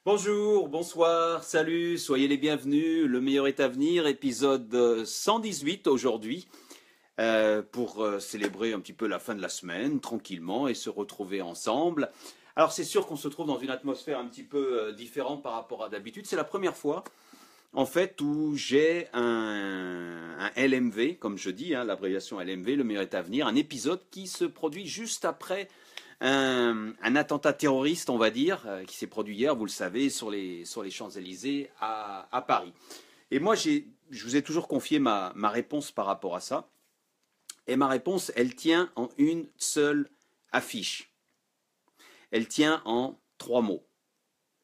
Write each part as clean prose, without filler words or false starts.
Bonjour, bonsoir, salut, soyez les bienvenus. Le meilleur est à venir, épisode 118 aujourd'hui, pour célébrer un petit peu la fin de la semaine, tranquillement, et se retrouver ensemble. Alors c'est sûr qu'on se trouve dans une atmosphère un petit peu différente par rapport à d'habitude. C'est la première fois, en fait, où j'ai un LMV, comme je dis, hein, l'abréviation LMV, le meilleur est à venir, un épisode qui se produit juste après un attentat terroriste, on va dire, qui s'est produit hier, vous le savez, sur les Champs-Élysées à Paris. Et moi, je vous ai toujours confié ma réponse par rapport à ça. Et ma réponse, elle tient en une seule affiche. Elle tient en 3 mots.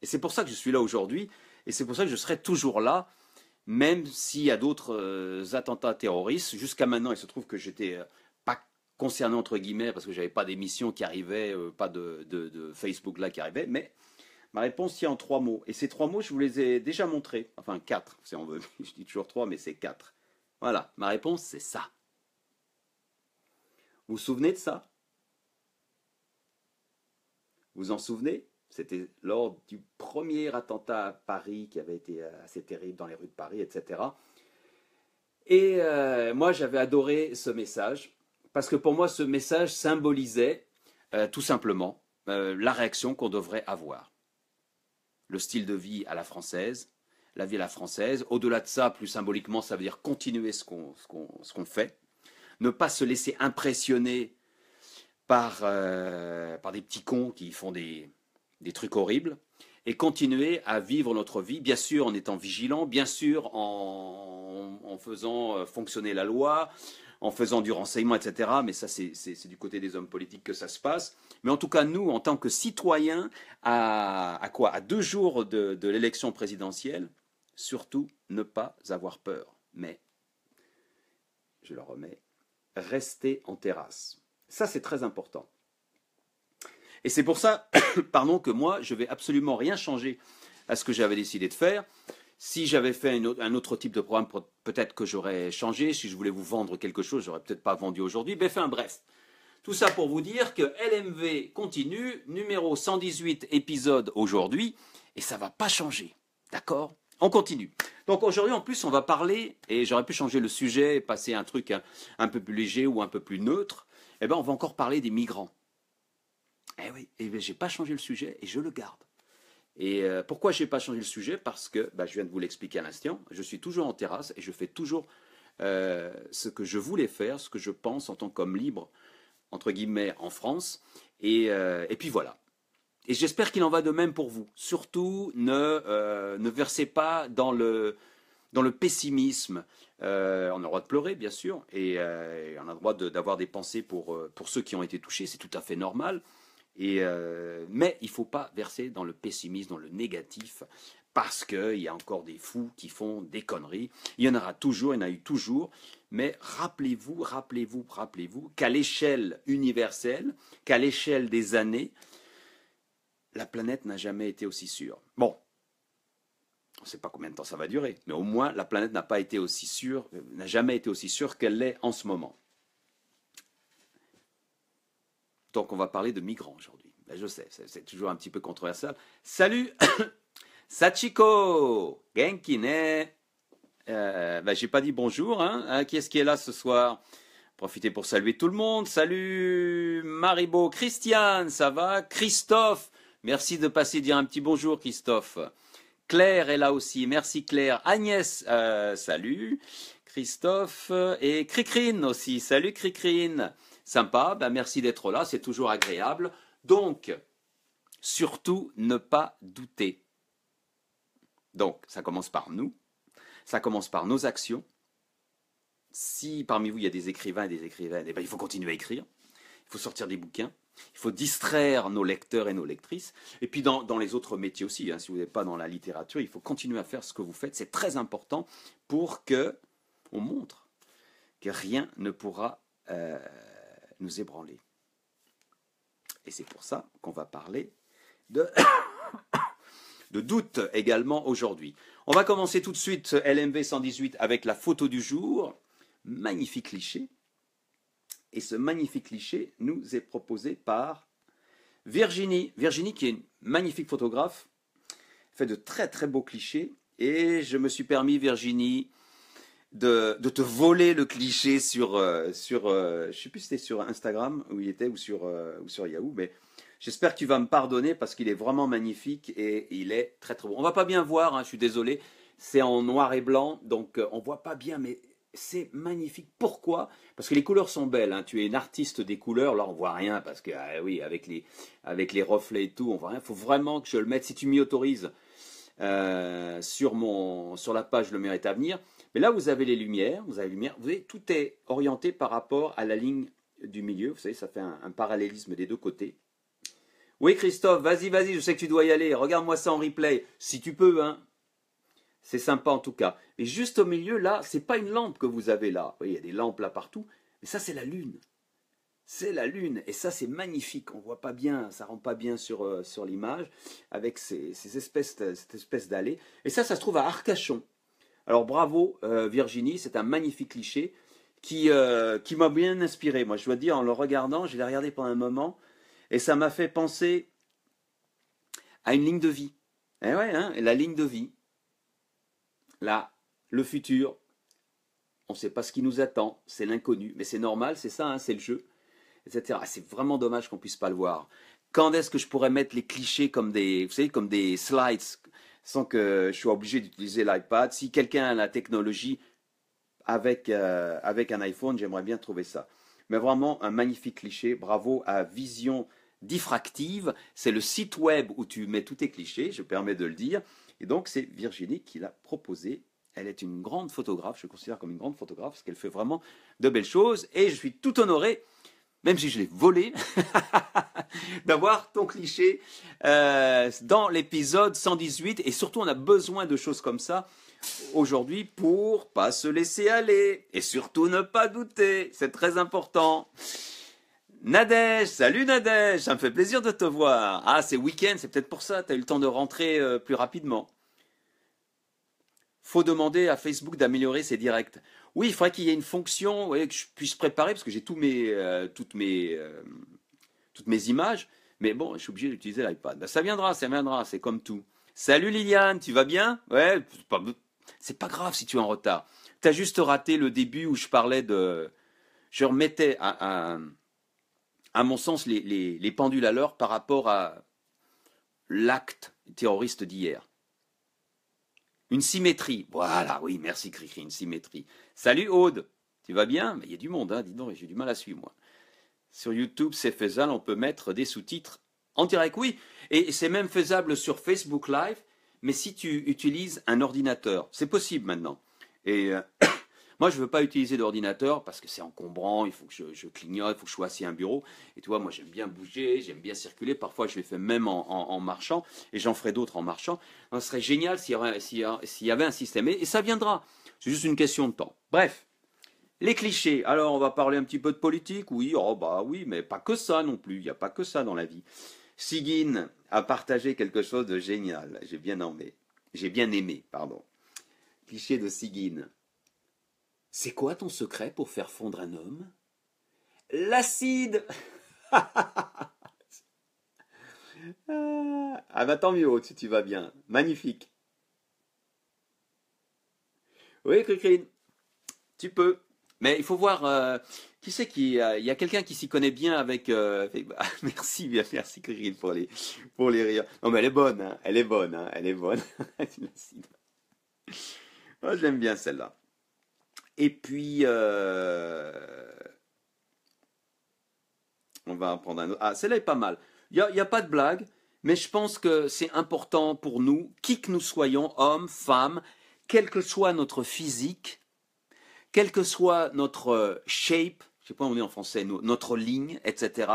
Et c'est pour ça que je suis là aujourd'hui. Et c'est pour ça que je serai toujours là, même s'il y a d'autres attentats terroristes. Jusqu'à maintenant, il se trouve que j'étais pas concerné entre guillemets parce que j'avais pas d'émission qui arrivait, pas de Facebook là qui arrivait. Mais ma réponse tient en 3 mots. Et ces 3 mots, je vous les ai déjà montrés. Enfin, 4, si on veut. Je dis toujours 3, mais c'est 4. Voilà, ma réponse, c'est ça. Vous vous souvenez de ça? Vous en souvenez? C'était lors du premier attentat à Paris qui avait été assez terrible dans les rues de Paris, etc. Et moi, j'avais adoré ce message, parce que pour moi, ce message symbolisait tout simplement la réaction qu'on devrait avoir. Le style de vie à la française, la vie à la française. Au-delà de ça, plus symboliquement, ça veut dire continuer ce qu'on fait. Ne pas se laisser impressionner par des petits cons qui font des trucs horribles. Et continuer à vivre notre vie, bien sûr en étant vigilant, bien sûr en faisant fonctionner la loi, en faisant du renseignement, etc. Mais ça, c'est du côté des hommes politiques que ça se passe. Mais en tout cas, nous, en tant que citoyens, à quoi? À 2 jours de l'élection présidentielle, surtout ne pas avoir peur. Mais, je le remets, rester en terrasse. Ça, c'est très important. Et c'est pour ça, pardon, que moi, je vais absolument rien changer à ce que j'avais décidé de faire. Si j'avais fait un autre type de programme, peut-être que j'aurais changé. Si je voulais vous vendre quelque chose, j'aurais peut-être pas vendu aujourd'hui. Mais enfin, bref. Tout ça pour vous dire que LMV continue, numéro 118 épisode aujourd'hui, et ça va pas changer. D'accord? On continue. Donc aujourd'hui, en plus, on va parler, et j'aurais pu changer le sujet, et passer à un truc un peu plus léger ou un peu plus neutre. Eh bien, on va encore parler des migrants. Eh oui, et j'ai pas changé le sujet et je le garde. Et pourquoi je n'ai pas changé le sujet? Parce que, je viens de vous l'expliquer à l'instant, je suis toujours en terrasse et je fais toujours ce que je voulais faire, ce que je pense en tant qu'homme libre, entre guillemets, en France. Et puis voilà. Et j'espère qu'il en va de même pour vous. Surtout, ne versez pas dans le pessimisme. On a le droit de pleurer, bien sûr, et on a le droit d'avoir des pensées pour ceux qui ont été touchés, c'est tout à fait normal. Mais il ne faut pas verser dans le pessimisme, dans le négatif, parce qu'il y a encore des fous qui font des conneries. Il y en aura toujours, il y en a eu toujours. Mais rappelez-vous qu'à l'échelle universelle, qu'à l'échelle des années, la planète n'a jamais été aussi sûre. Bon, on ne sait pas combien de temps ça va durer, mais au moins la planète n'a pas été aussi sûre, n'a jamais été aussi sûre qu'elle l'est en ce moment. Donc on va parler de migrants aujourd'hui. Je sais, c'est toujours un petit peu controversial. Salut Sachiko Genki ne j'ai pas dit bonjour, hein. Qui est-ce qui est là ce soir? Profitez pour saluer tout le monde. Salut Maribo, Christiane, ça va? Christophe, merci de passer dire un petit bonjour Christophe. Claire est là aussi, merci Claire. Agnès, salut. Christophe et Cricrine aussi, salut Cricrine. Sympa, merci d'être là, c'est toujours agréable. Donc, surtout ne pas douter. Donc, ça commence par nous, ça commence par nos actions. Si parmi vous il y a des écrivains et des écrivaines, il faut continuer à écrire, il faut sortir des bouquins, il faut distraire nos lecteurs et nos lectrices. Et puis dans les autres métiers aussi, si vous n'êtes pas dans la littérature, il faut continuer à faire ce que vous faites. C'est très important pour que on montre que rien ne pourra nous ébranler. Et c'est pour ça qu'on va parler de doute également aujourd'hui. On va commencer tout de suite LMV 118 avec la photo du jour. Magnifique cliché. Et ce magnifique cliché nous est proposé par Virginie. Virginie qui est une magnifique photographe. fait de très très beaux clichés. Et je me suis permis, Virginie, de te voler le cliché je sais plus si c'était sur Instagram où il était ou sur Yahoo, mais j'espère que tu vas me pardonner parce qu'il est vraiment magnifique et il est très très beau. On va pas bien voir, hein, je suis désolé, c'est en noir et blanc, donc on voit pas bien, mais c'est magnifique. Pourquoi? Parce que les couleurs sont belles, hein. Tu es une artiste des couleurs, là on voit rien parce que oui, avec les reflets et tout, on voit rien. Il faut vraiment que je le mette, si tu m'y autorises, sur la page Le Mérite à venir. Mais là, vous avez les lumières, vous voyez, tout est orienté par rapport à la ligne du milieu. Vous savez, ça fait un parallélisme des deux côtés. Oui, Christophe, vas-y, je sais que tu dois y aller. Regarde-moi ça en replay, si tu peux, hein. C'est sympa en tout cas. Et juste au milieu, là, c'est pas une lampe que vous avez là. Vous voyez, il y a des lampes là partout. Mais ça, c'est la lune. C'est la lune. Et ça, c'est magnifique. On voit pas bien, ça rend pas bien sur l'image, avec cette espèce d'allée. Et ça se trouve à Arcachon. Alors bravo Virginie, c'est un magnifique cliché qui m'a bien inspiré. Moi je dois dire, en le regardant, je l'ai regardé pendant un moment et ça m'a fait penser à une ligne de vie. Eh ouais, hein, la ligne de vie. Là, le futur, on ne sait pas ce qui nous attend, c'est l'inconnu, mais c'est normal, c'est ça, hein, c'est le jeu, etc. Ah, c'est vraiment dommage qu'on ne puisse pas le voir. Quand est-ce que je pourrais mettre les clichés comme vous savez, comme des slides sans que je sois obligé d'utiliser l'iPad? Si quelqu'un a la technologie avec un iPhone, j'aimerais bien trouver ça. Mais vraiment un magnifique cliché. Bravo à Vision Diffractive. C'est le site web où tu mets tous tes clichés, je me permets de le dire. Et donc c'est Virginie qui l'a proposé. Elle est une grande photographe, je considère comme une grande photographe, parce qu'elle fait vraiment de belles choses. Et je suis tout honoré, même si je l'ai volé, d'avoir ton cliché dans l'épisode 118. Et surtout, on a besoin de choses comme ça aujourd'hui pour pas se laisser aller. Et surtout, ne pas douter. C'est très important. Nadège, salut Nadège, ça me fait plaisir de te voir. Ah, c'est week-end, c'est peut-être pour ça, tu as eu le temps de rentrer plus rapidement. Faut demander à Facebook d'améliorer ses directs. Oui, il faudrait qu'il y ait une fonction, ouais, que je puisse préparer, parce que j'ai toutes mes images, mais bon, je suis obligé d'utiliser l'iPad. Ben, ça viendra, c'est comme tout. Salut Liliane, tu vas bien? Ouais, c'est pas grave si tu es en retard. Tu as juste raté le début où je parlais de... Je remettais à mon sens les pendules à l'heure par rapport à l'acte terroriste d'hier. Une symétrie. Voilà, oui, merci Cricri, une symétrie. Salut Aude, tu vas bien? Mais il y a du monde, hein, dis donc, j'ai du mal à suivre moi. Sur YouTube, c'est faisable, on peut mettre des sous-titres en direct, oui. Et c'est même faisable sur Facebook Live, mais si tu utilises un ordinateur, c'est possible maintenant. Et moi, je ne veux pas utiliser d'ordinateur parce que c'est encombrant, il faut que je clignote, il faut que je sois assis à un bureau. Et tu vois, moi, j'aime bien bouger, j'aime bien circuler. Parfois, je les fais même en marchant, et j'en ferai d'autres en marchant. Donc, ce serait génial s'il y avait un système. Et ça viendra. C'est juste une question de temps. Bref. Les clichés. Alors, on va parler un petit peu de politique. Oui, oh bah oui, mais pas que ça non plus. Il n'y a pas que ça dans la vie. Sigyn a partagé quelque chose de génial. J'ai bien aimé, pardon. Cliché de Sigyn. C'est quoi ton secret pour faire fondre un homme? L'acide. Ah bah tant mieux, si tu vas bien. Magnifique. Oui, Cricri, tu peux. Mais il faut voir, qui c'est il y a quelqu'un qui s'y connaît bien merci, merci Cricri pour les rires. Non mais elle est bonne, hein, elle est bonne, hein, elle est bonne. Moi, je l'aime bien celle-là. Et puis, on va en prendre un autre. Ah, celle-là est pas mal. Il n'y a pas de blague, mais je pense que c'est important pour nous, qui que nous soyons, hommes, femmes, quel que soit notre physique, quel que soit notre shape, je ne sais pas comment on dit en français, notre ligne, etc.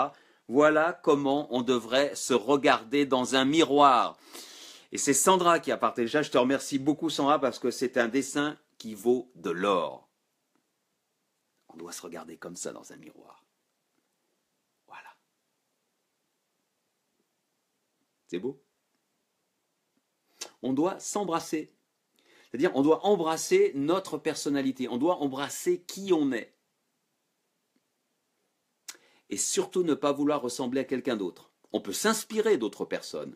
Voilà comment on devrait se regarder dans un miroir. Et c'est Sandra qui a partagé. Je te remercie beaucoup, Sandra, parce que c'est un dessin qui vaut de l'or. On doit se regarder comme ça dans un miroir. Voilà. C'est beau. On doit s'embrasser. C'est-à-dire, on doit embrasser notre personnalité. On doit embrasser qui on est. Et surtout ne pas vouloir ressembler à quelqu'un d'autre. On peut s'inspirer d'autres personnes,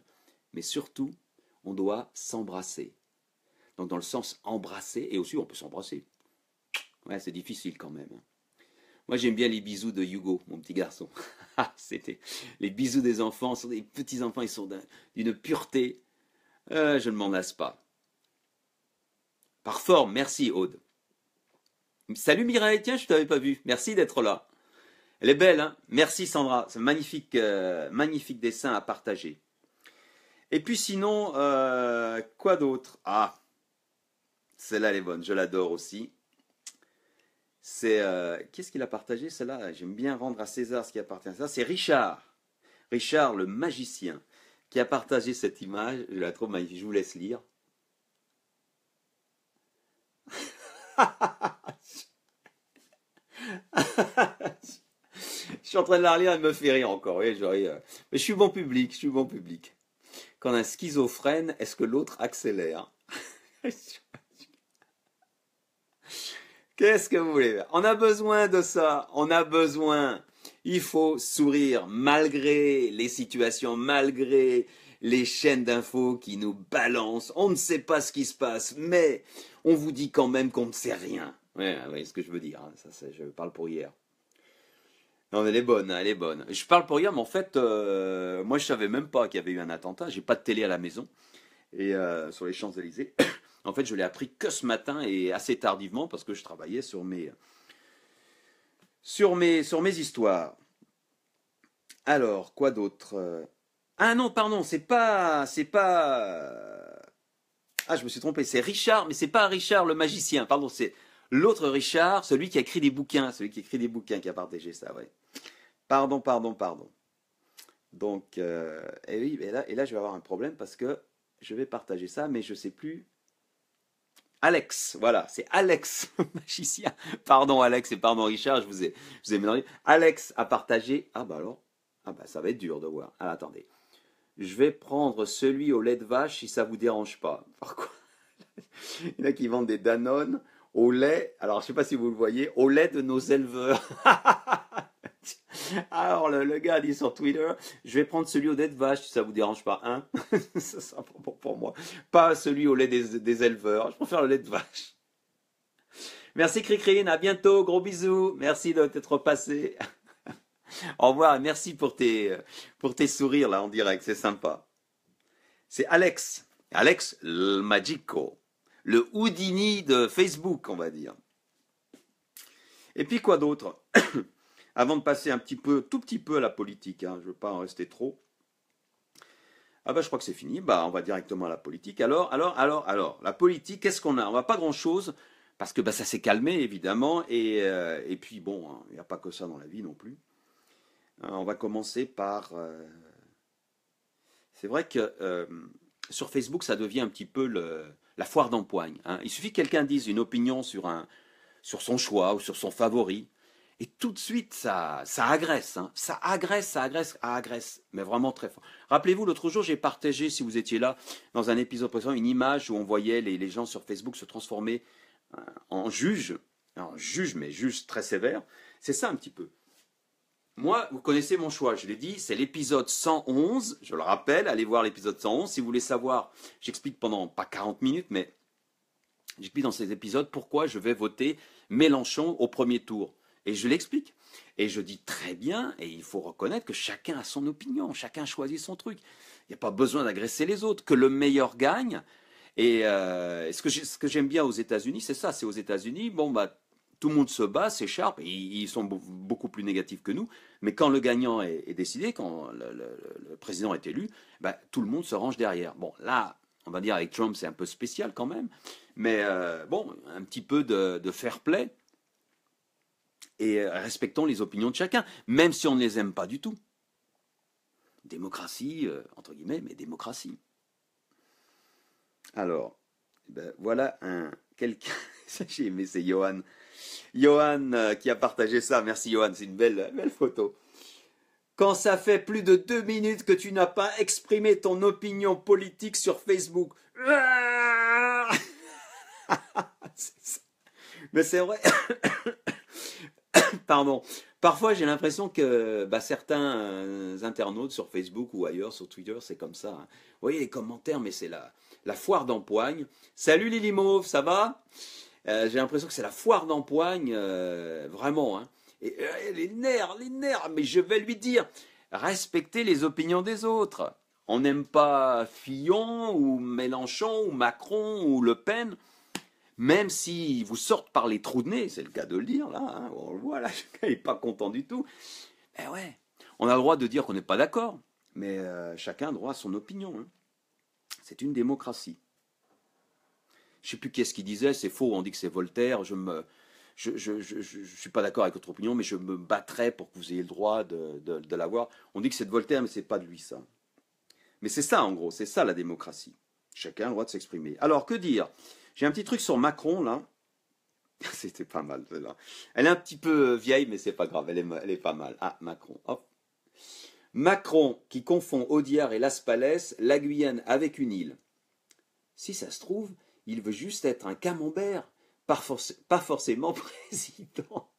mais surtout, on doit s'embrasser. Donc dans le sens embrasser, et aussi on peut s'embrasser. Ouais, c'est difficile quand même. Moi j'aime bien les bisous de Hugo, mon petit garçon. C'était les bisous des enfants, ce sont des petits enfants, ils sont d'une pureté. Je ne m'en lasse pas. Par forme, merci Aude. Salut Mireille, tiens, je ne t'avais pas vu. Merci d'être là. Elle est belle, hein? Merci Sandra, c'est un magnifique, magnifique dessin à partager. Et puis sinon, quoi d'autre? Ah, celle-là elle est bonne, je l'adore aussi. C'est qu'est-ce qu'il a partagé celle-là? J'aime bien rendre à César ce qui appartient à César. C'est Richard, Richard le magicien, qui a partagé cette image. Je la trouve magnifique. Je vous laisse lire. Je suis en train de la relire, elle me fait rire encore. Oui, mais je suis bon public, je suis bon public. Quand un schizophrène, est-ce que l'autre accélère? Qu'est-ce que vous voulez faire? On a besoin de ça, on a besoin. Il faut sourire malgré les situations, malgré les chaînes d'infos qui nous balancent. On ne sait pas ce qui se passe, mais on vous dit quand même qu'on ne sait rien. Ouais, vous voyez ce que je veux dire, hein. Je parle pour hier. Non, mais elle est bonne, hein, elle est bonne. Je parle pour hier, mais en fait, moi je savais même pas qu'il y avait eu un attentat. J'ai pas de télé à la maison et sur les Champs-Élysées. En fait, je l'ai appris que ce matin et assez tardivement parce que je travaillais sur mes histoires. Alors, quoi d'autre? Ah non, pardon, Ah, je me suis trompé, c'est Richard, mais c'est pas Richard le magicien, pardon, c'est l'autre Richard, celui qui a écrit des bouquins, qui a partagé ça, ouais. Pardon, pardon, pardon. Donc, et oui, et là, je vais avoir un problème parce que je vais partager ça, mais je sais plus. Alex, voilà, c'est Alex, le magicien. Pardon Alex et pardon Richard, je vous ai mélangé. Alex a partagé. Ah bah alors, ah bah ça va être dur de voir. Ah, attendez, je vais prendre celui au lait de vache si ça vous dérange pas. Par quoi? Il y en a qui vendent des Danone au lait. Alors je sais pas si vous le voyez, au lait de nos éleveurs. Alors le gars dit sur Twitter, je vais prendre celui au lait de vache si ça vous dérange pas, hein? Ça sera pour moi. Pas celui au lait des éleveurs. Je préfère le lait de vache. Merci Cricrine, à bientôt, gros bisous. Merci de t'être passé. Au revoir et merci pour tes sourires là en direct, c'est sympa. C'est Alex, Alex le Magico, le Houdini de Facebook, on va dire. Et puis quoi d'autre? Avant de passer tout petit peu à la politique, hein, je ne veux pas en rester trop. Ah bah je crois que c'est fini, bah on va directement à la politique. Alors, la politique, qu'est-ce qu'on a? On n'a pas grand-chose, parce que bah, ça s'est calmé évidemment, et puis bon, il n'y a pas que ça dans la vie non plus. On va commencer par... C'est vrai que sur Facebook, ça devient un petit peu la foire d'empoigne, hein. Il suffit que quelqu'un dise une opinion sur son choix ou sur son favori, et tout de suite, ça agresse, hein. Ça agresse, mais vraiment très fort. Rappelez-vous, l'autre jour, j'ai partagé, si vous étiez là, dans un épisode précédent, une image où on voyait les gens sur Facebook se transformer en juges, mais juges très sévères. C'est ça un petit peu. Moi, vous connaissez mon choix, je l'ai dit, c'est l'épisode 111, je le rappelle, allez voir l'épisode 111, si vous voulez savoir, j'explique pendant, pas 40 minutes, mais j'explique dans ces épisodes pourquoi je vais voter Mélenchon au premier tour. Et je l'explique. Et je dis très bien, et il faut reconnaître que chacun a son opinion, chacun choisit son truc. Il n'y a pas besoin d'agresser les autres, que le meilleur gagne. Et ce que j'aime bien aux États-Unis, c'est ça, c'est aux États-Unis, bon, bah, tout le monde se bat, s'écharpe, ils sont beaucoup plus négatifs que nous, mais quand le gagnant est décidé, quand le président est élu, bah, tout le monde se range derrière. Bon, là, on va dire avec Trump, c'est un peu spécial quand même, mais bon, un petit peu de fair play, et respectons les opinions de chacun, même si on ne les aime pas du tout. Démocratie, entre guillemets, mais démocratie. Alors, ben, voilà quelqu'un, j'ai aimé, c'est Johan. Johan qui a partagé ça, merci Johan, c'est une belle photo. Quand ça fait plus de 2 minutes que tu n'as pas exprimé ton opinion politique sur Facebook. Mais c'est vrai. Pardon. Parfois, j'ai l'impression que certains internautes sur Facebook ou ailleurs, sur Twitter, c'est comme ça, hein. Vous voyez les commentaires, mais c'est la foire d'empoigne. Salut Lily Mauve, ça va? J'ai l'impression que c'est la foire d'empoigne, vraiment, hein. Et les nerfs, mais je vais lui dire, respectez les opinions des autres. On n'aime pas Fillon ou Mélenchon ou Macron ou Le Pen. Même s'ils vous sortent par les trous de nez, c'est le cas de le dire, là, hein, on le voit, là, il n'est pas content du tout. Eh ouais, on a le droit de dire qu'on n'est pas d'accord, mais chacun a droit à son opinion, hein. C'est une démocratie. Je ne sais plus qu'est-ce qu'il disait, c'est faux, on dit que c'est Voltaire, je suis pas d'accord avec votre opinion, mais je me battrai pour que vous ayez le droit de l'avoir. On dit que c'est de Voltaire, mais c'est pas de lui, ça. Mais c'est ça, en gros, c'est ça la démocratie. Chacun a le droit de s'exprimer. Alors, que dire? J'ai un petit truc sur Macron, là. C'était pas mal, celle-là. Elle est un petit peu vieille, mais c'est pas grave, elle est pas mal. Ah, Macron, hop. Macron, qui confond Audiard et Las Palais, la Guyane avec une île. Si ça se trouve, il veut juste être un camembert, pas forcément président.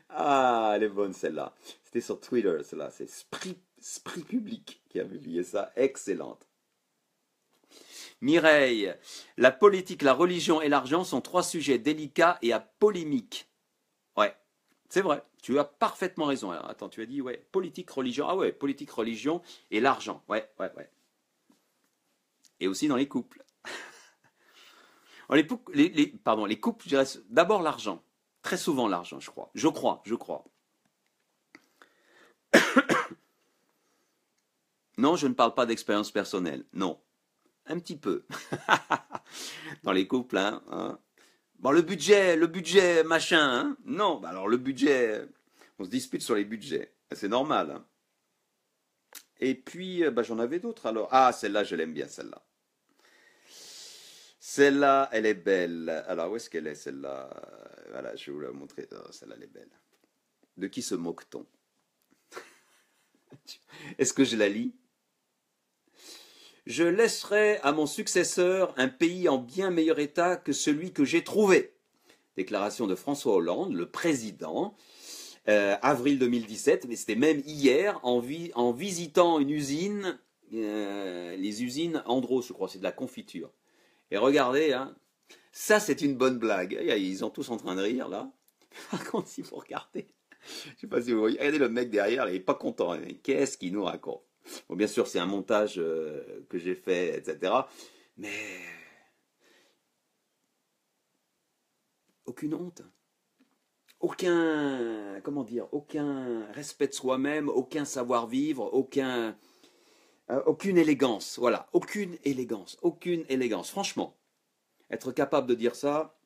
Ah, elle est bonne, celle-là. C'était sur Twitter, celle-là. C'est Sprit Public qui a publié ça. Excellente. Mireille, la politique, la religion et l'argent sont trois sujets délicats et à polémique. Ouais, c'est vrai, tu as parfaitement raison. Alors, attends, tu as dit, ouais, politique, religion. Ah ouais, politique, religion et l'argent. Ouais. Et aussi dans les couples. Les couples, je dirais d'abord l'argent. Très souvent l'argent, je crois. Je crois. Non, je ne parle pas d'expérience personnelle. Non. Un petit peu. Dans les couples, hein. Bon, le budget, machin, hein. Non, alors le budget, on se dispute sur les budgets. C'est normal, hein. Et puis, j'en avais d'autres alors. Ah, celle-là, je l'aime bien, celle-là. Celle-là, elle est belle. Alors, où est-ce qu'elle est, celle-là? Voilà, je vais vous la montrer. Oh, celle-là, elle est belle. De qui se moque-t-on? Est-ce que je la lis? Je laisserai à mon successeur un pays en bien meilleur état que celui que j'ai trouvé. Déclaration de François Hollande, le président, avril 2017, mais c'était même hier, en visitant une usine, les usines Andros, je crois, c'est de la confiture. Et regardez, hein, ça c'est une bonne blague. Ils sont tous en train de rire, là. Par contre, si vous regardez, je ne sais pas si vous voyez, regardez le mec derrière, il n'est pas content. Hein. Qu'est-ce qu'il nous raconte? Bon, bien sûr, c'est un montage que j'ai fait, etc. Mais aucune honte, aucun respect de soi-même, aucun savoir-vivre, aucune élégance. Voilà, aucune élégance. Franchement, être capable de dire ça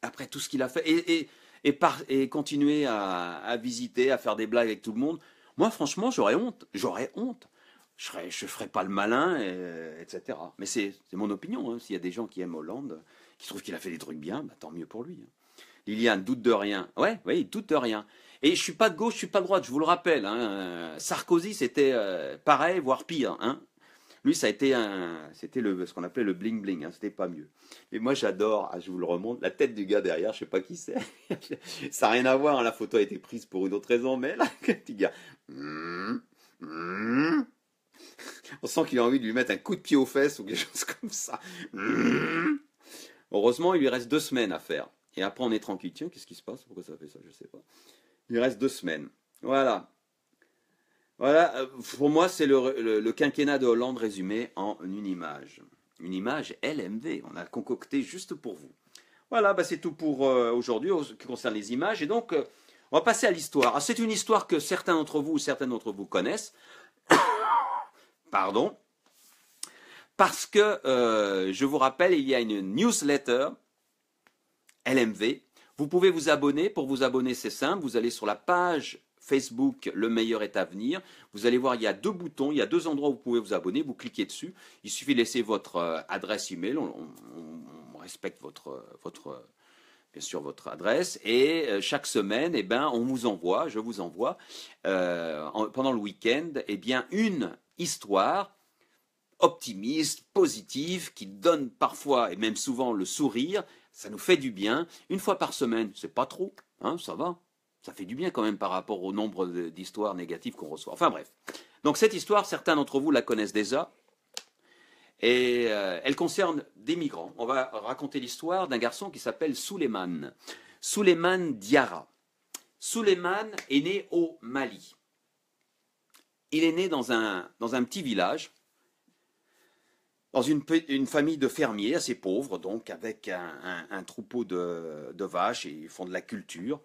après tout ce qu'il a fait et continuer à visiter, à faire des blagues avec tout le monde. Moi, franchement, j'aurais honte. Je ferais pas le malin, etc. Mais c'est mon opinion, hein. S'il y a des gens qui aiment Hollande, qui trouvent qu'il a fait des trucs bien, tant mieux pour lui, hein. Liliane, doute de rien. Ouais, il doute de rien. Et je suis pas de gauche, je suis pas de droite, je vous le rappelle, hein. Sarkozy, c'était pareil, voire pire, hein. Lui, c'était ce qu'on appelait le bling bling, hein, c'était pas mieux. Mais moi, j'adore, je vous le remonte, la tête du gars derrière, je sais pas qui c'est. Ça n'a rien à voir, hein, la photo a été prise pour une autre raison, mais là, le petit gars. On sent qu'il a envie de lui mettre un coup de pied aux fesses ou quelque chose comme ça. Heureusement, il lui reste 2 semaines à faire. Et après, on est tranquille. Tiens, qu'est-ce qui se passe? Pourquoi ça fait ça? Je sais pas. Il lui reste 2 semaines. Voilà. Voilà, pour moi, c'est le quinquennat de Hollande résumé en une image. Une image LMV, on a concocté juste pour vous. Voilà, c'est tout pour aujourd'hui, en ce qui concerne les images. Et donc, on va passer à l'histoire. C'est une histoire que certains d'entre vous ou certaines d'entre vous connaissent. Pardon. Parce que, je vous rappelle, il y a une newsletter LMV. Vous pouvez vous abonner. Pour vous abonner, c'est simple. Vous allez sur la page Facebook, le meilleur est à venir. Vous allez voir, il y a 2 boutons, il y a 2 endroits où vous pouvez vous abonner. Vous cliquez dessus. Il suffit de laisser votre adresse email. On respecte bien sûr votre adresse. Et chaque semaine, je vous envoie pendant le week-end, une histoire optimiste, positive, qui donne parfois et même souvent le sourire. Ça nous fait du bien. Une fois par semaine, c'est pas trop, hein, ça va. Ça fait du bien quand même par rapport au nombre d'histoires négatives qu'on reçoit. Enfin bref. Donc cette histoire, certains d'entre vous la connaissent déjà. Et elle concerne des migrants. On va raconter l'histoire d'un garçon qui s'appelle Souleymane. Souleymane Diarra. Souleymane est né au Mali. Il est né dans un petit village, dans une famille de fermiers assez pauvres, donc avec un troupeau de vaches, et ils font de la culture.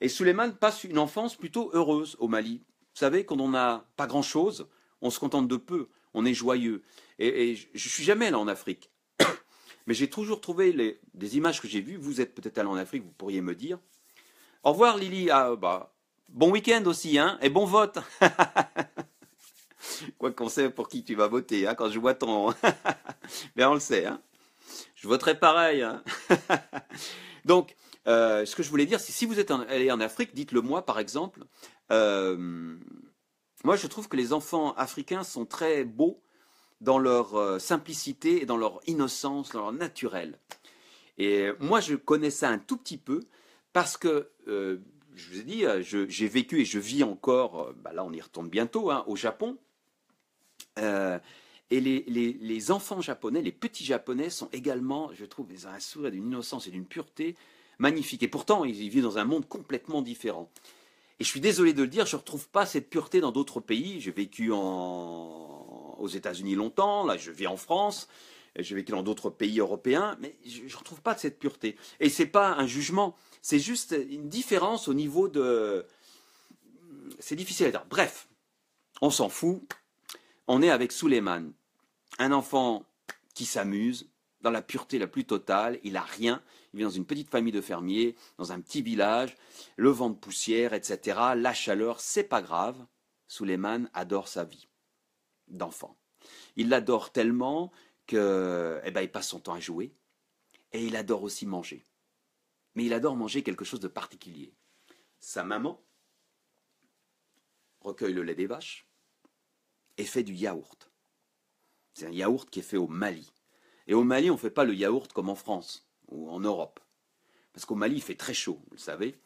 Et Souleymane passe une enfance plutôt heureuse au Mali. Vous savez, quand on n'a pas grand-chose, on se contente de peu, on est joyeux. Et je ne suis jamais allé en Afrique, mais j'ai toujours trouvé des images que j'ai vues. Vous êtes peut-être allé en Afrique, vous pourriez me dire. Au revoir Lily, ah, bah, bon week-end aussi, hein, et bon vote. Quoi qu'on sait pour qui tu vas voter, hein, quand je vois ton... Mais on le sait, hein. Je voterai pareil. Hein. Donc, ce que je voulais dire, c'est si vous êtes allé en Afrique, dites-le moi par exemple. Moi, je trouve que les enfants africains sont très beaux dans leur simplicité et dans leur innocence, dans leur naturel. Et moi, je connais ça un tout petit peu parce que, je vous ai dit, j'ai vécu et je vis encore, bah là on y retourne bientôt, hein, au Japon. Et les enfants japonais, les petits japonais sont également, je trouve, ils ont un sourire d'une innocence et d'une pureté magnifique. Et pourtant, ils vivent dans un monde complètement différent. Et je suis désolé de le dire, je ne retrouve pas cette pureté dans d'autres pays. J'ai vécu aux États-Unis longtemps, là je vis en France, j'ai vécu dans d'autres pays européens, mais je ne retrouve pas de cette pureté. Et ce n'est pas un jugement, c'est juste une différence au niveau de... C'est difficile à dire. Bref, on s'en fout. On est avec Souleymane, un enfant qui s'amuse, dans la pureté la plus totale, il n'a rien, il vit dans une petite famille de fermiers, dans un petit village, le vent de poussière, etc., la chaleur, c'est pas grave. Souleymane adore sa vie d'enfant. Il l'adore tellement que, eh ben, il passe son temps à jouer, et il adore aussi manger. Mais il adore manger quelque chose de particulier. Sa maman recueille le lait des vaches et fait du yaourt. C'est un yaourt qui est fait au Mali. Et au Mali, on ne fait pas le yaourt comme en France ou en Europe. Parce qu'au Mali, il fait très chaud, vous le savez.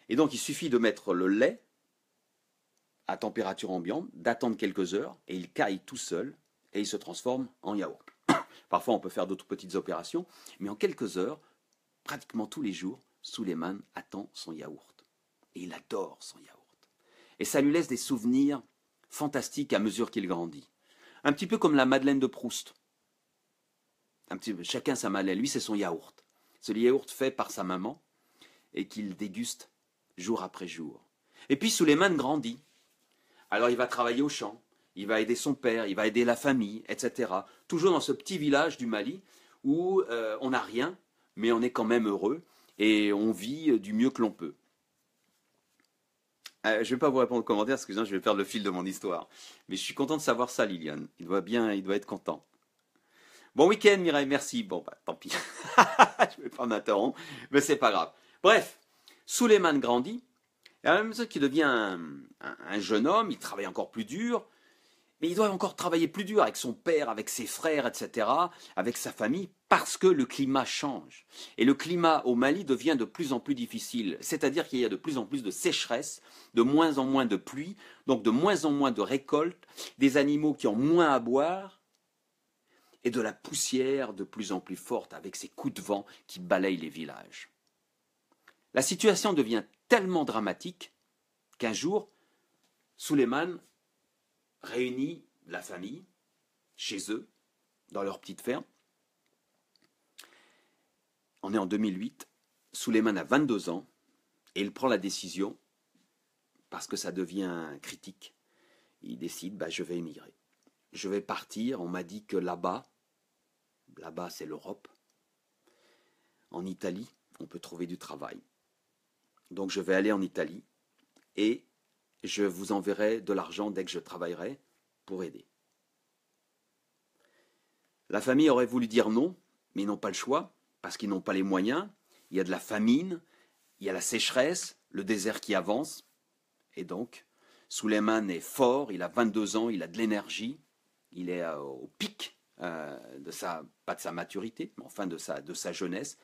Et donc, il suffit de mettre le lait à température ambiante, d'attendre quelques heures, et il caille tout seul, et il se transforme en yaourt. Parfois, on peut faire d'autres petites opérations, mais en quelques heures, pratiquement tous les jours, Souleymane attend son yaourt. Et il adore son yaourt. Et ça lui laisse des souvenirs fantastiques à mesure qu'il grandit. Un petit peu comme la Madeleine de Proust. Chacun sa Madeleine. Lui, c'est son yaourt. C'est le yaourt fait par sa maman et qu'il déguste jour après jour. Et puis Souleymane grandit. Alors il va travailler au champ, il va aider son père, il va aider la famille, etc. Toujours dans ce petit village du Mali où on n'a rien, mais on est quand même heureux et on vit du mieux que l'on peut. Je ne vais pas vous répondre aux commentaires parce que sinon je vais perdre le fil de mon histoire. Mais je suis content de savoir ça, Liliane. Il doit être content. Bon week-end, Mireille, merci. Bon, bah, tant pis. Je ne vais pas m'interrompre, mais c'est pas grave. Bref, Souleymane grandit. Et à la même chose qu'il devient un jeune homme, il travaille encore plus dur, mais il doit encore travailler plus dur avec son père, avec ses frères, etc., avec sa famille, parce que le climat change. Et le climat au Mali devient de plus en plus difficile, c'est-à-dire qu'il y a de plus en plus de sécheresse, de moins en moins de pluie, donc de moins en moins de récoltes, des animaux qui ont moins à boire, et de la poussière de plus en plus forte avec ces coups de vent qui balayent les villages. La situation devient tellement dramatique qu'un jour, Souleymane réunit la famille chez eux, dans leur petite ferme. On est en 2008, Souleymane a 22 ans et il prend la décision, parce que ça devient critique, il décide, je vais émigrer. Je vais partir, on m'a dit que là-bas c'est l'Europe, en Italie, on peut trouver du travail. Donc je vais aller en Italie et je vous enverrai de l'argent dès que je travaillerai pour aider. La famille aurait voulu dire non, mais ils n'ont pas le choix, parce qu'ils n'ont pas les moyens. Il y a de la famine, il y a la sécheresse, le désert qui avance. Et donc, Souleymane est fort, il a 22 ans, il a de l'énergie, il est au pic pas de sa maturité, mais enfin de sa jeunesse.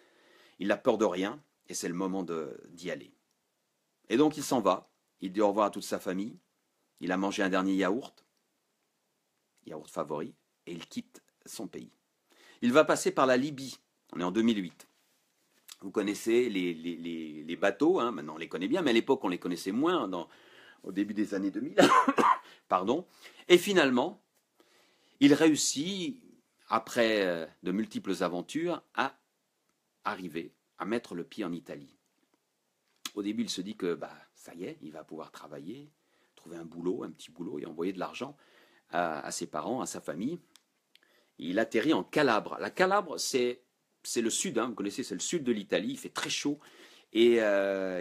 il n'a peur de rien, et c'est le moment d'y aller. Et donc il s'en va, il dit au revoir à toute sa famille, il a mangé un dernier yaourt favori, et il quitte son pays. Il va passer par la Libye, on est en 2008. Vous connaissez les bateaux, hein, maintenant on les connaît bien, mais à l'époque on les connaissait moins, au début des années 2000. Pardon. Et finalement, il réussit, après de multiples aventures, à arriver à mettre le pied en Italie. Au début, il se dit que ça y est, il va pouvoir travailler, trouver un boulot, un petit boulot, et envoyer de l'argent à ses parents, à sa famille. Il atterrit en Calabre. La Calabre, c'est le sud, hein, vous connaissez, c'est le sud de l'Italie, il fait très chaud. Et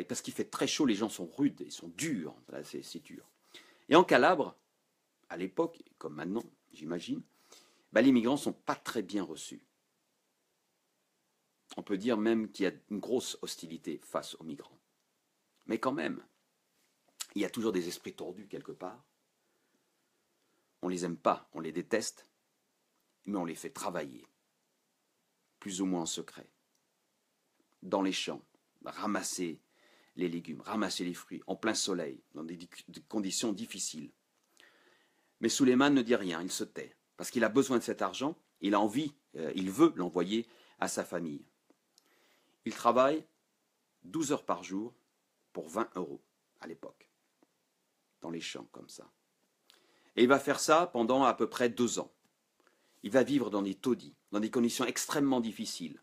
parce qu'il fait très chaud, les gens sont rudes, ils sont durs, c'est dur. Et en Calabre, à l'époque, comme maintenant, j'imagine, les migrants ne sont pas très bien reçus. On peut dire même qu'il y a une grosse hostilité face aux migrants. Mais quand même, il y a toujours des esprits tordus quelque part. On ne les aime pas, on les déteste, mais on les fait travailler, plus ou moins en secret, dans les champs, ramasser les légumes, ramasser les fruits, en plein soleil, dans des conditions difficiles. Mais Souleymane ne dit rien, il se tait, parce qu'il a besoin de cet argent, il a envie, il veut l'envoyer à sa famille. Il travaille 12 heures par jour pour 20 € à l'époque, dans les champs comme ça. Et il va faire ça pendant à peu près 2 ans. Il va vivre dans des taudis, dans des conditions extrêmement difficiles,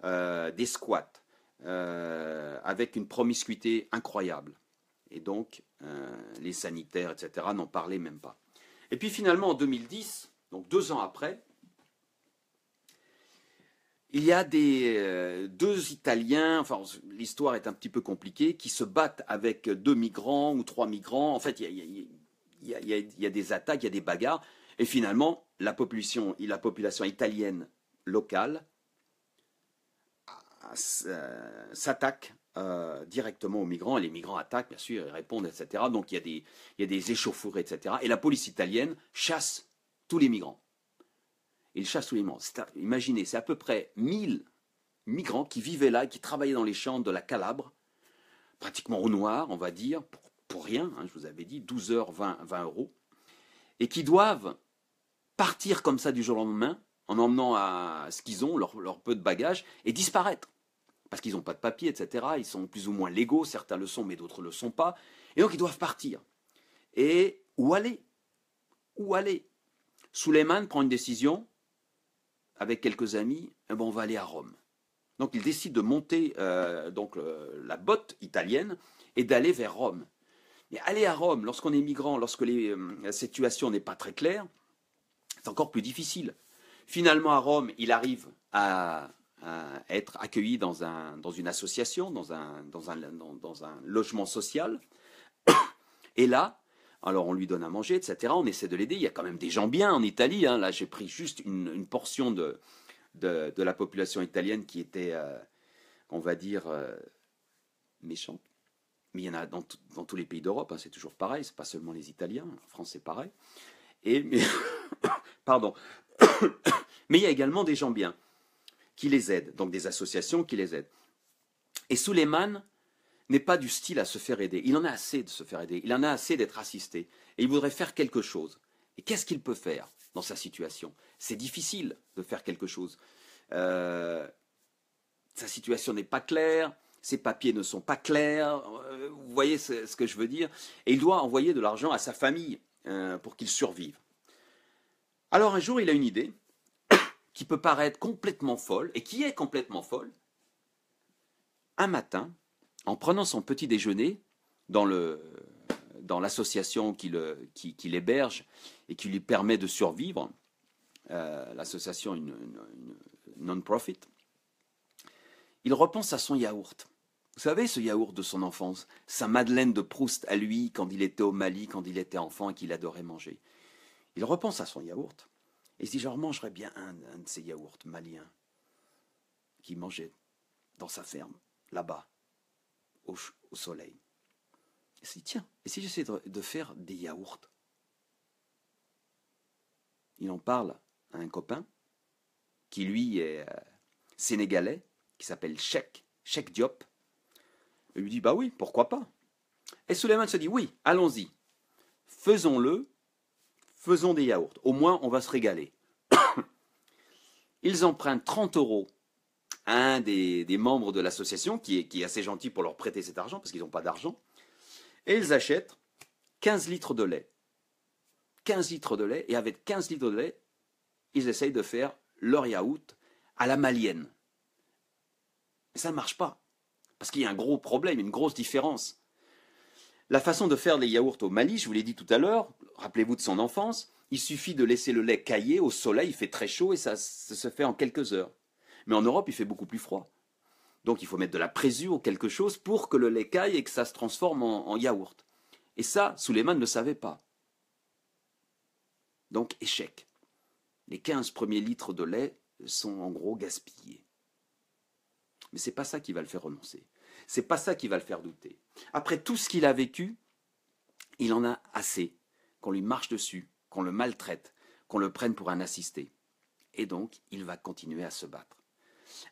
des squats, avec une promiscuité incroyable. Et donc, les sanitaires, etc., n'en parlaient même pas. Et puis finalement, en 2010, donc 2 ans après, il y a deux Italiens, enfin l'histoire est un petit peu compliquée, qui se battent avec 2 migrants ou 3 migrants. En fait, il y a des attaques, il y a des bagarres. Et finalement, la population italienne locale s'attaque directement aux migrants. Et les migrants attaquent, bien sûr, ils répondent, etc. Donc il y a des échauffourées, etc. Et la police italienne chasse tous les migrants. Ils chassent tous les migrants. Imaginez, c'est à peu près 1000 migrants qui vivaient là, qui travaillaient dans les champs de la Calabre, pratiquement au noir, on va dire, pour rien, hein, je vous avais dit, 12 heures, 20 €, et qui doivent partir comme ça du jour au lendemain, en emmenant à ce qu'ils ont, leur peu de bagages, et disparaître. Parce qu'ils n'ont pas de papier, etc. Ils sont plus ou moins légaux, certains le sont, mais d'autres ne le sont pas. Et donc ils doivent partir. Et où aller? Où aller? Souleymane prend une décision, avec quelques amis, on va aller à Rome. Donc il décide de monter la botte italienne et d'aller vers Rome. Mais aller à Rome, lorsqu'on est migrant, lorsque la situation n'est pas très claire, c'est encore plus difficile. Finalement, à Rome, il arrive à être accueilli dans une association, dans un logement social. Et là, alors on lui donne à manger, etc. On essaie de l'aider. Il y a quand même des gens bien en Italie. Hein. Là, j'ai pris juste une portion de la population italienne qui était, on va dire, méchante. Mais il y en a dans tous les pays d'Europe. Hein. C'est toujours pareil. C'est pas seulement les Italiens. En France, c'est pareil. Pardon. Mais il y a également des gens bien qui les aident. Donc des associations qui les aident. Et Souleymane n'est pas du style à se faire aider. Il en a assez de se faire aider. Il en a assez d'être assisté. Et il voudrait faire quelque chose. Et qu'est-ce qu'il peut faire dans sa situation? C'est difficile de faire quelque chose. Sa situation n'est pas claire. Ses papiers ne sont pas clairs. Vous voyez ce que je veux dire? Et il doit envoyer de l'argent à sa famille pour qu'il survive. Alors un jour, il a une idée qui peut paraître complètement folle, et qui est complètement folle. Un matin, en prenant son petit déjeuner dans l'association qui l'héberge et qui lui permet de survivre, l'association une non-profit, il repense à son yaourt. Vous savez, ce yaourt de son enfance, sa Madeleine de Proust à lui quand il était au Mali, quand il était enfant et qu'il adorait manger. Il repense à son yaourt et il se dit, je mangerais bien un de ces yaourts maliens qu'il mangeait dans sa ferme, là-bas, au soleil. Il se dit, tiens, et si j'essaie de faire des yaourts? Il en parle à un copain qui, lui, est sénégalais qui s'appelle Cheikh Diop. Il lui dit, bah oui, pourquoi pas. Et Souleymane se dit, oui, allons-y, faisons-le, faisons des yaourts, au moins on va se régaler. Ils empruntent 30 euros à un des membres de l'association, qui est assez gentil pour leur prêter cet argent, parce qu'ils n'ont pas d'argent, et ils achètent 15 litres de lait. 15 litres de lait, et avec 15 litres de lait, ils essayent de faire leur yaourt à la malienne. Mais ça ne marche pas, parce qu'il y a un gros problème, une grosse différence. La façon de faire les yaourts au Mali, je vous l'ai dit tout à l'heure, rappelez-vous de son enfance, il suffit de laisser le lait cailler au soleil, il fait très chaud et ça se fait en quelques heures. Mais en Europe, il fait beaucoup plus froid. Donc il faut mettre de la présure ou quelque chose pour que le lait caille et que ça se transforme en yaourt. Et ça, Souleymane ne savait pas. Donc échec. Les 15 premiers litres de lait sont en gros gaspillés. Mais ce n'est pas ça qui va le faire renoncer. Ce n'est pas ça qui va le faire douter. Après tout ce qu'il a vécu, il en a assez qu'on lui marche dessus, qu'on le maltraite, qu'on le prenne pour un assisté. Et donc, il va continuer à se battre.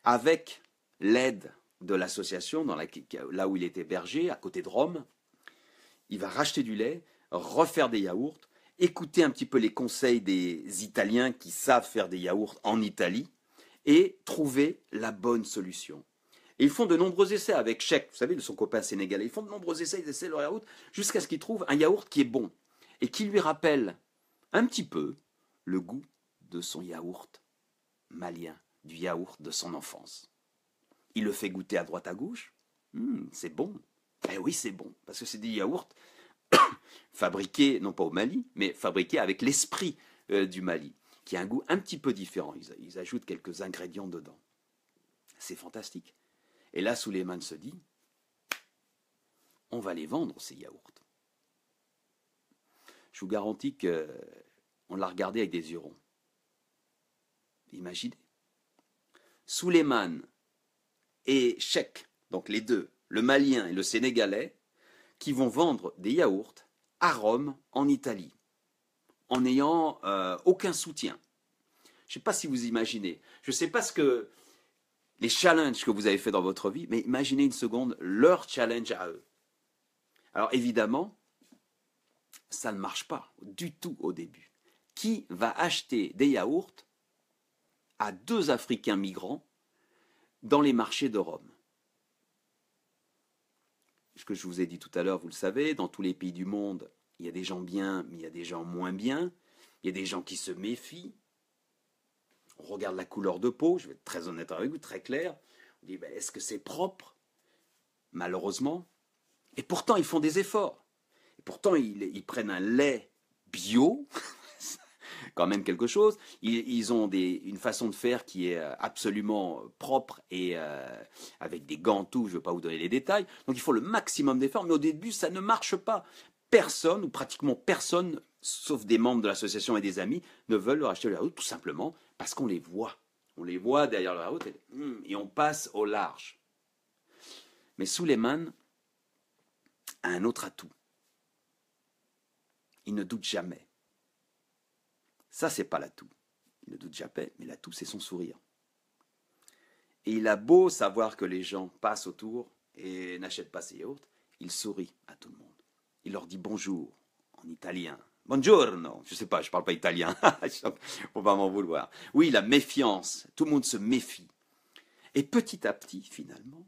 Avec l'aide de l'association, là où il est hébergé, à côté de Rome, il va racheter du lait, refaire des yaourts, écouter un petit peu les conseils des Italiens qui savent faire des yaourts en Italie, et trouver la bonne solution. Et ils font de nombreux essais avec Cheikh, vous savez, de son copain sénégalais. Ils font de nombreux essais, ils essaient leur yaourt, jusqu'à ce qu'ils trouvent un yaourt qui est bon, et qui lui rappelle un petit peu le goût de son yaourt malien, du yaourt de son enfance. Il le fait goûter à droite à gauche. C'est bon. Eh oui, c'est bon, parce que c'est des yaourts fabriqués, non pas au Mali, mais fabriqués avec l'esprit du Mali, qui a un goût un petit peu différent. Ils ajoutent quelques ingrédients dedans. C'est fantastique. Et là, Souleymane se dit, on va les vendre, ces yaourts. Je vous garantis qu'on l'a regardé avec des yeux ronds. Imaginez. Souleymane et Cheikh, donc les deux, le Malien et le Sénégalais, qui vont vendre des yaourts à Rome, en Italie, en n'ayant aucun soutien. Je ne sais pas si vous imaginez. Je ne sais pas les challenges que vous avez fait dans votre vie, mais imaginez une seconde leur challenge à eux. Alors évidemment, ça ne marche pas du tout au début. Qui va acheter des yaourts à 2 Africains migrants dans les marchés de Rome? Ce que je vous ai dit tout à l'heure, vous le savez, dans tous les pays du monde, il y a des gens bien, mais il y a des gens moins bien. Il y a des gens qui se méfient. On regarde la couleur de peau, je vais être très honnête avec vous, très clair. On dit, est-ce que c'est propre? Malheureusement. Et pourtant, ils font des efforts. Et pourtant, ils prennent un lait bio, quand même quelque chose. Ils ont une façon de faire qui est absolument propre et avec des gants, tout, je ne veux pas vous donner les détails. Donc il faut le maximum d'efforts, mais au début, ça ne marche pas. Personne, ou pratiquement personne, sauf des membres de l'association et des amis, ne veulent leur acheter le yaourt, tout simplement parce qu'on les voit. On les voit derrière le yaourt et on passe au large. Mais Souleymane a un autre atout. Il ne doute jamais. Ça, c'est pas l'atout. Il ne doute jamais, mais l'atout, c'est son sourire. Et il a beau savoir que les gens passent autour et n'achètent pas ses yaourts, il sourit à tout le monde. Il leur dit bonjour en italien. Buongiorno. Je sais pas, je parle pas italien. Faut pas m'en vouloir. Oui, la méfiance. Tout le monde se méfie. Et petit à petit, finalement,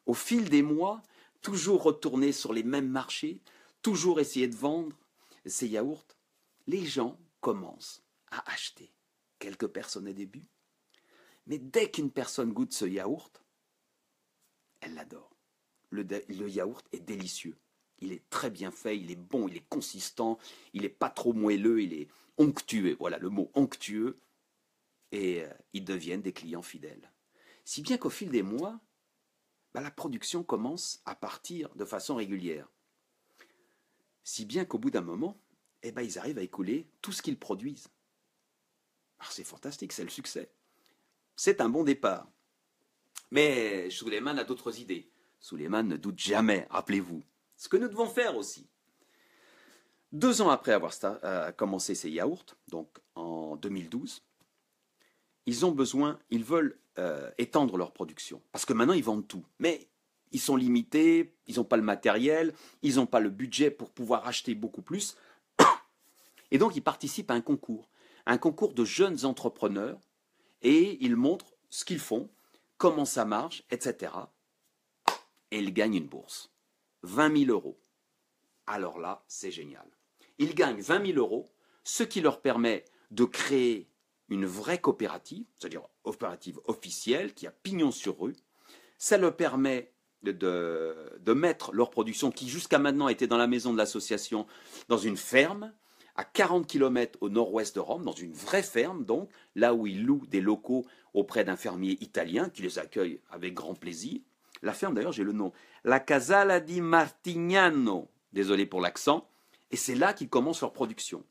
au fil des mois, toujours retourner sur les mêmes marchés, toujours essayer de vendre ces yaourts, les gens commencent à acheter. Quelques personnes au début. Mais dès qu'une personne goûte ce yaourt, elle l'adore. Le yaourt est délicieux. Il est très bien fait, il est bon, il est consistant, il n'est pas trop moelleux, il est onctueux. Voilà le mot onctueux. Et ils deviennent des clients fidèles. Si bien qu'au fil des mois, la production commence à partir de façon régulière. Si bien qu'au bout d'un moment, ils arrivent à écouler tout ce qu'ils produisent. Alors c'est fantastique, c'est le succès. C'est un bon départ. Mais Souleymane a d'autres idées. Souleymane ne doute jamais, rappelez-vous. Ce que nous devons faire aussi. 2 ans après avoir commencé ces yaourts, donc en 2012, ils veulent étendre leur production. Parce que maintenant, ils vendent tout. Mais ils sont limités, ils n'ont pas le matériel, ils n'ont pas le budget pour pouvoir acheter beaucoup plus. Et donc, ils participent à un concours de jeunes entrepreneurs, et ils montrent ce qu'ils font, comment ça marche, etc. Et ils gagnent une bourse. 20 000 euros. Alors là, c'est génial. Ils gagnent 20 000 euros, ce qui leur permet de créer une vraie coopérative, c'est-à-dire coopérative officielle, qui a pignon sur rue. Ça leur permet de mettre leur production, qui jusqu'à maintenant était dans la maison de l'association, dans une ferme, à 40 km au nord-ouest de Rome, dans une vraie ferme, donc, là où ils louent des locaux auprès d'un fermier italien qui les accueille avec grand plaisir. La ferme, d'ailleurs, j'ai le nom. La Casala di Martignano. Désolé pour l'accent. Et c'est là qu'ils commencent leur production.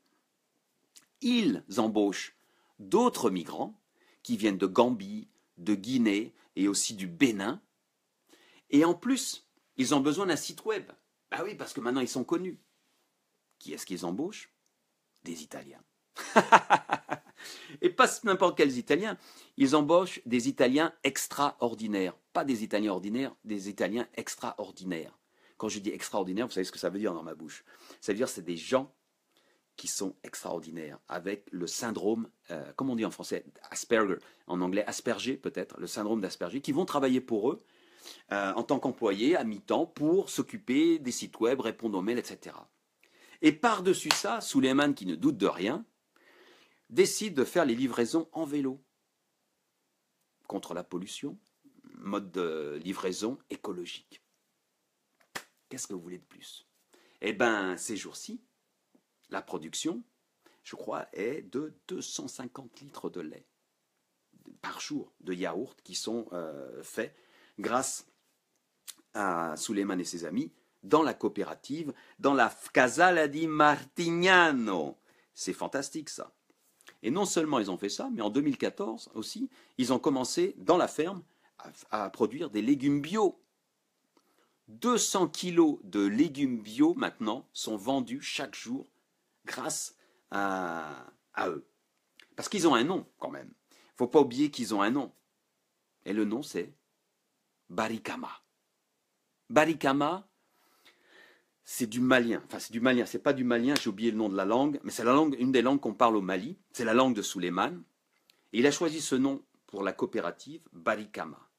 Ils embauchent d'autres migrants qui viennent de Gambie, de Guinée et aussi du Bénin. Et en plus, ils ont besoin d'un site web. Bah oui, parce que maintenant ils sont connus. Qui est-ce qu'ils embauchent? Des Italiens. Et pas n'importe quels Italiens. Ils embauchent des Italiens extraordinaires. Pas des Italiens ordinaires, des Italiens extraordinaires. Quand je dis extraordinaire, vous savez ce que ça veut dire dans ma bouche. Ça veut dire que c'est des gens qui sont extraordinaires, avec le syndrome, comment on dit en français, Asperger, en anglais Asperger peut-être, le syndrome d'Asperger, qui vont travailler pour eux en tant qu'employés à mi-temps pour s'occuper des sites web, répondre aux mails, etc. Et par-dessus ça, Suleiman, qui ne doute de rien, décide de faire les livraisons en vélo contre la pollution, mode de livraison écologique. Qu'est-ce que vous voulez de plus? Eh bien, ces jours-ci, la production, je crois, est de 250 litres de lait par jour, de yaourts qui sont faits grâce à Suleiman et ses amis dans la coopérative, dans la Casala di Martignano. C'est fantastique ça. Et non seulement ils ont fait ça, mais en 2014 aussi, ils ont commencé dans la ferme à produire des légumes bio. 200 kilos de légumes bio maintenant sont vendus chaque jour grâce à eux. Parce qu'ils ont un nom quand même. Il ne faut pas oublier qu'ils ont un nom. Et le nom c'est Barikama. Barikama, c'est du malien. Enfin, c'est du malien. C'est pas du malien, j'ai oublié le nom de la langue, mais c'est la langue, une des langues qu'on parle au Mali. C'est la langue de Suleiman. Et il a choisi ce nom pour la coopérative, Barikama.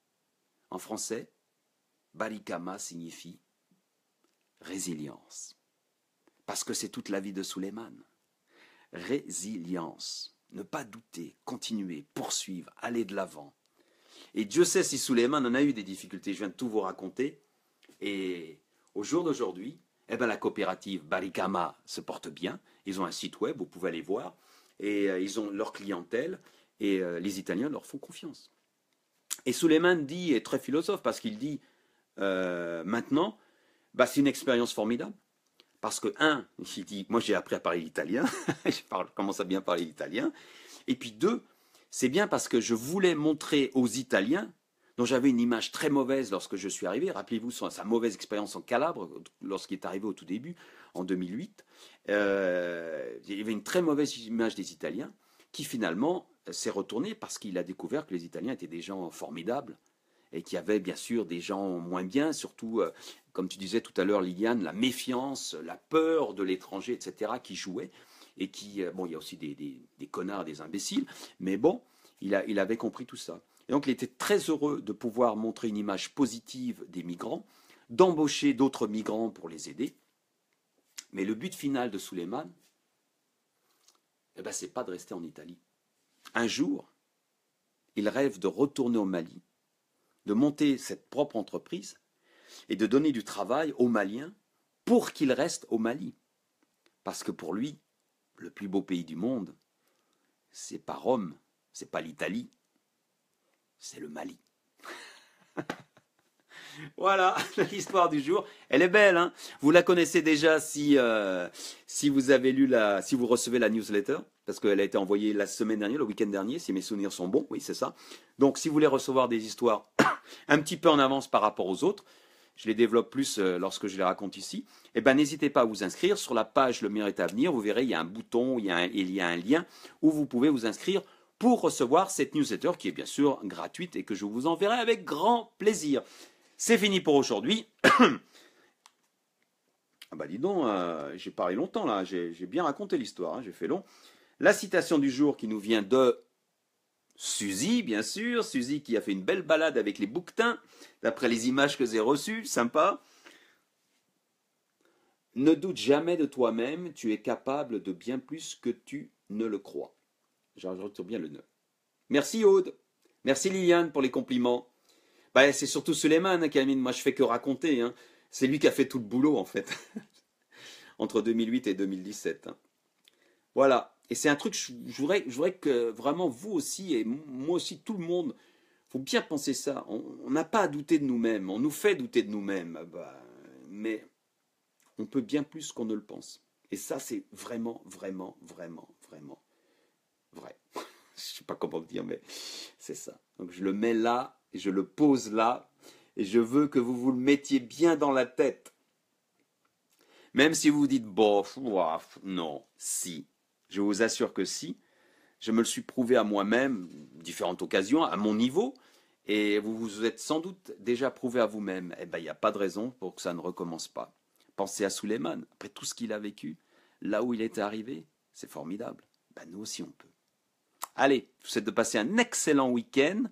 En français, Barikama signifie résilience. Parce que c'est toute la vie de Suleiman. Résilience. Ne pas douter, continuer, poursuivre, aller de l'avant. Et Dieu sait si Suleiman en a eu des difficultés. Je viens de tout vous raconter. Et au jour d'aujourd'hui, eh ben, la coopérative Barikama se porte bien. Ils ont un site web, vous pouvez aller voir. Et ils ont leur clientèle. Et les Italiens leur font confiance. Et Suleiman dit, est très philosophe, parce qu'il dit, maintenant, bah, c'est une expérience formidable. Parce que, il dit, moi j'ai appris à parler l'italien, je commence à bien parler l'italien. Et puis deux, c'est bien parce que je voulais montrer aux Italiens, dont j'avais une image très mauvaise lorsque je suis arrivé, rappelez-vous sa mauvaise expérience en Calabre, lorsqu'il est arrivé au tout début, en 2008, il y avait une très mauvaise image des Italiens, qui finalement s'est retournée parce qu'il a découvert que les Italiens étaient des gens formidables, et qu'il y avait bien sûr des gens moins bien, surtout, comme tu disais tout à l'heure Liliane, la méfiance, la peur de l'étranger, etc., qui jouaient, et qui, bon, il y a aussi des connards, des imbéciles, mais bon, il avait compris tout ça. Et donc il était très heureux de pouvoir montrer une image positive des migrants, d'embaucher d'autres migrants pour les aider, mais le but final de Suleiman, eh ben, c'est pas de rester en Italie. Un jour, il rêve de retourner au Mali, de monter cette propre entreprise et de donner du travail aux Maliens pour qu'ils restent au Mali. Parce que pour lui, le plus beau pays du monde, c'est pas Rome, c'est pas l'Italie, c'est le Mali. Voilà l'histoire du jour. Elle est belle, hein? Vous la connaissez déjà si vous avez lu si vous recevez la newsletter, parce qu'elle a été envoyée la semaine dernière, le week-end dernier, si mes souvenirs sont bons. Oui, c'est ça. Donc, si vous voulez recevoir des histoires un petit peu en avance par rapport aux autres, je les développe plus lorsque je les raconte ici, eh ben, n'hésitez pas à vous inscrire. Sur la page Le meilleur est à venir, vous verrez, il y a un bouton, il y a un lien où vous pouvez vous inscrire pour recevoir cette newsletter qui est bien sûr gratuite et que je vous enverrai avec grand plaisir. C'est fini pour aujourd'hui. Ah bah dis donc, j'ai parlé longtemps là, j'ai bien raconté l'histoire, hein, j'ai fait long. La citation du jour qui nous vient de Suzy, bien sûr, Suzy qui a fait une belle balade avec les bouquetins, d'après les images que j'ai reçues, sympa. Ne doute jamais de toi-même, tu es capable de bien plus que tu ne le crois. J'ajoute bien le ne. Merci Aude, merci Liliane pour les compliments. Bah, c'est surtout Suleiman, hein, Camille, moi je fais que raconter, hein. C'est lui qui a fait tout le boulot en fait, entre 2008 et 2017. Hein. Voilà, et c'est un truc, je voudrais que vraiment vous aussi, et moi aussi, tout le monde, il faut bien penser ça. On n'a pas à douter de nous-mêmes, on nous fait douter de nous-mêmes, bah, mais on peut bien plus qu'on ne le pense. Et ça, c'est vraiment, vraiment, vraiment, vraiment vrai. Je ne sais pas comment le dire, mais c'est ça. Donc je le mets là, et je le pose là, et je veux que vous vous le mettiez bien dans la tête. Même si vous vous dites, bof, non, si. Je vous assure que si. Je me le suis prouvé à moi-même, différentes occasions, à mon niveau, et vous vous êtes sans doute déjà prouvé à vous-même. Eh bien, il n'y a pas de raison pour que ça ne recommence pas. Pensez à Suleiman, après tout ce qu'il a vécu, là où il était arrivé, c'est formidable. Ben, nous aussi, on peut. Allez, je vous souhaite de passer un excellent week-end.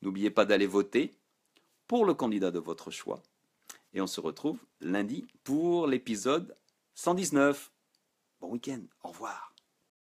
N'oubliez pas d'aller voter pour le candidat de votre choix. Et on se retrouve lundi pour l'épisode 119. Bon week-end, au revoir.